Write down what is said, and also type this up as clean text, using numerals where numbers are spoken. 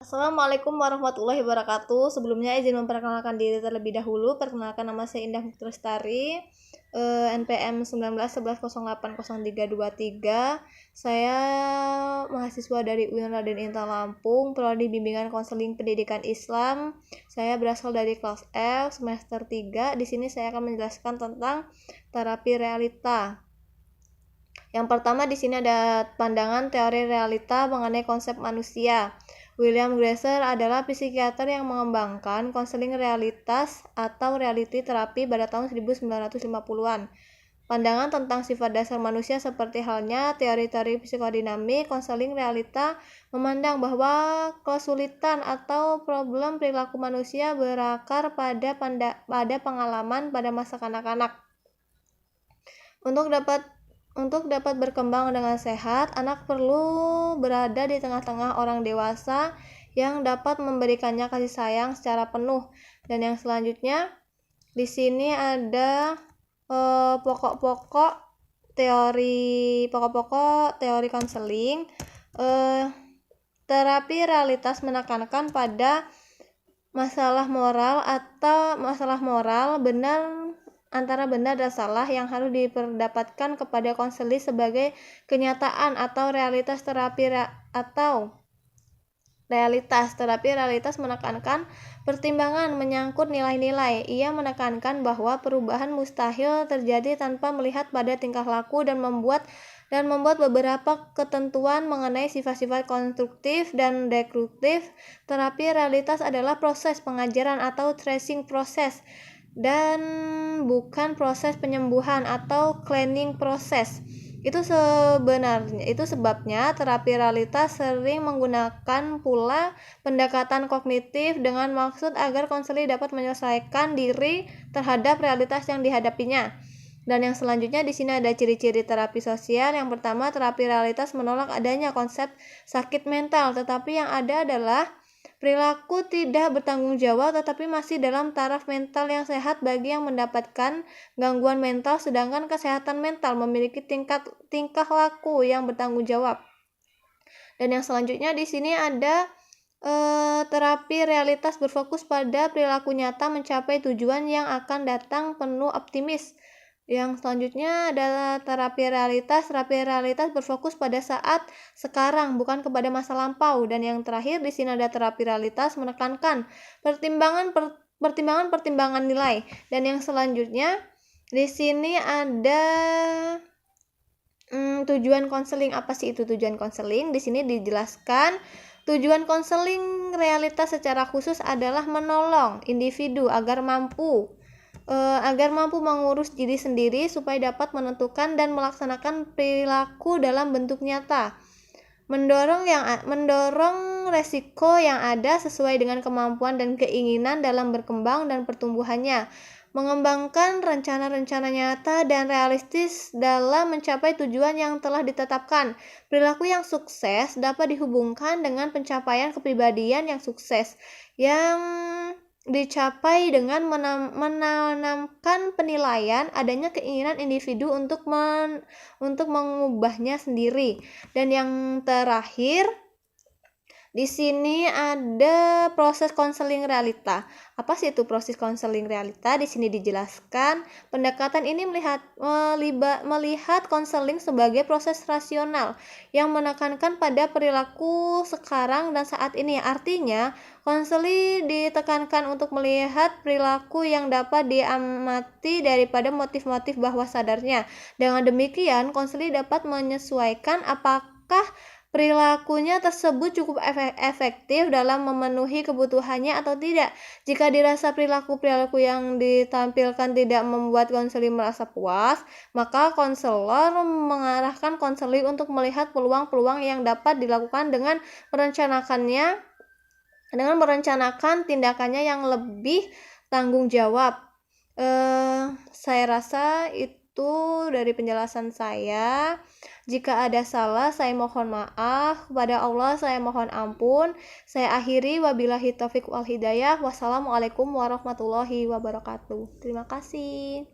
Assalamualaikum warahmatullahi wabarakatuh. Sebelumnya izin memperkenalkan diri terlebih dahulu. Perkenalkan, nama saya Indah Mutlestari, NPM 1911080323. Saya mahasiswa dari UIN Raden Intan Lampung, Prodi Bimbingan Konseling Pendidikan Islam. Saya berasal dari kelas F semester 3. Di sini saya akan menjelaskan tentang terapi realita. Yang pertama, di sini ada pandangan teori realita mengenai konsep manusia. William Glasser adalah psikiater yang mengembangkan konseling realitas atau reality terapi pada tahun 1950-an. Pandangan tentang sifat dasar manusia seperti halnya teori-teori psikodinamik, konseling realita memandang bahwa kesulitan atau problem perilaku manusia berakar pada pengalaman pada masa kanak-kanak. Untuk dapat berkembang dengan sehat, anak perlu berada di tengah-tengah orang dewasa yang dapat memberikannya kasih sayang secara penuh. Dan yang selanjutnya, di sini ada pokok-pokok teori konseling. Terapi realitas menekankan pada masalah moral antara benar dan salah yang harus diperdapatkan kepada konseling sebagai kenyataan atau realitas. Terapi realitas menekankan pertimbangan menyangkut nilai-nilai. Ia menekankan bahwa perubahan mustahil terjadi tanpa melihat pada tingkah laku dan membuat beberapa ketentuan mengenai sifat-sifat konstruktif dan destruktif. Terapi realitas adalah proses pengajaran atau tracing proses dan bukan proses penyembuhan atau cleaning proses. Itu sebabnya terapi realitas sering menggunakan pula pendekatan kognitif dengan maksud agar konseling dapat menyelesaikan diri terhadap realitas yang dihadapinya. Dan yang selanjutnya, di sini ada ciri-ciri terapi sosial. Yang pertama, terapi realitas menolak adanya konsep sakit mental, tetapi yang ada adalah perilaku tidak bertanggung jawab tetapi masih dalam taraf mental yang sehat bagi yang mendapatkan gangguan mental, sedangkan kesehatan mental memiliki tingkah laku yang bertanggung jawab. Dan yang selanjutnya di sini ada terapi realitas berfokus pada perilaku nyata mencapai tujuan yang akan datang penuh optimis. Yang selanjutnya adalah terapi realitas. Terapi realitas berfokus pada saat sekarang, bukan kepada masa lampau. Dan yang terakhir di sini ada terapi realitas menekankan pertimbangan nilai. Dan yang selanjutnya di sini ada tujuan konseling. Apa sih itu tujuan konseling? Di sini dijelaskan tujuan konseling realitas secara khusus adalah menolong individu agar mampu mengurus diri sendiri supaya dapat menentukan dan melaksanakan perilaku dalam bentuk nyata, mendorong resiko yang ada sesuai dengan kemampuan dan keinginan dalam berkembang dan pertumbuhannya, mengembangkan rencana-rencana nyata dan realistis dalam mencapai tujuan yang telah ditetapkan. Perilaku yang sukses dapat dihubungkan dengan pencapaian kepribadian yang sukses, yang dicapai dengan menanamkan penilaian adanya keinginan individu untuk mengubahnya sendiri. Dan yang terakhir di sini ada proses konseling realita. Apa sih itu proses konseling realita? Di sini dijelaskan pendekatan ini melihat konseling sebagai proses rasional yang menekankan pada perilaku sekarang dan saat ini. Artinya, konseling ditekankan untuk melihat perilaku yang dapat diamati daripada motif-motif bawah sadarnya. Dengan demikian, konseling dapat menyesuaikan apakah perilakunya tersebut cukup efektif dalam memenuhi kebutuhannya atau tidak. Jika dirasa perilaku yang ditampilkan tidak membuat konseling merasa puas, maka konselor mengarahkan konseling untuk melihat peluang-peluang yang dapat dilakukan dengan merencanakan tindakannya yang lebih tanggung jawab. Saya rasa itu dari penjelasan saya. Jika ada salah, saya mohon maaf. Kepada Allah saya mohon ampun. Saya akhiri, wabillahi taufiq wal hidayah. Wassalamualaikum warahmatullahi wabarakatuh. Terima kasih.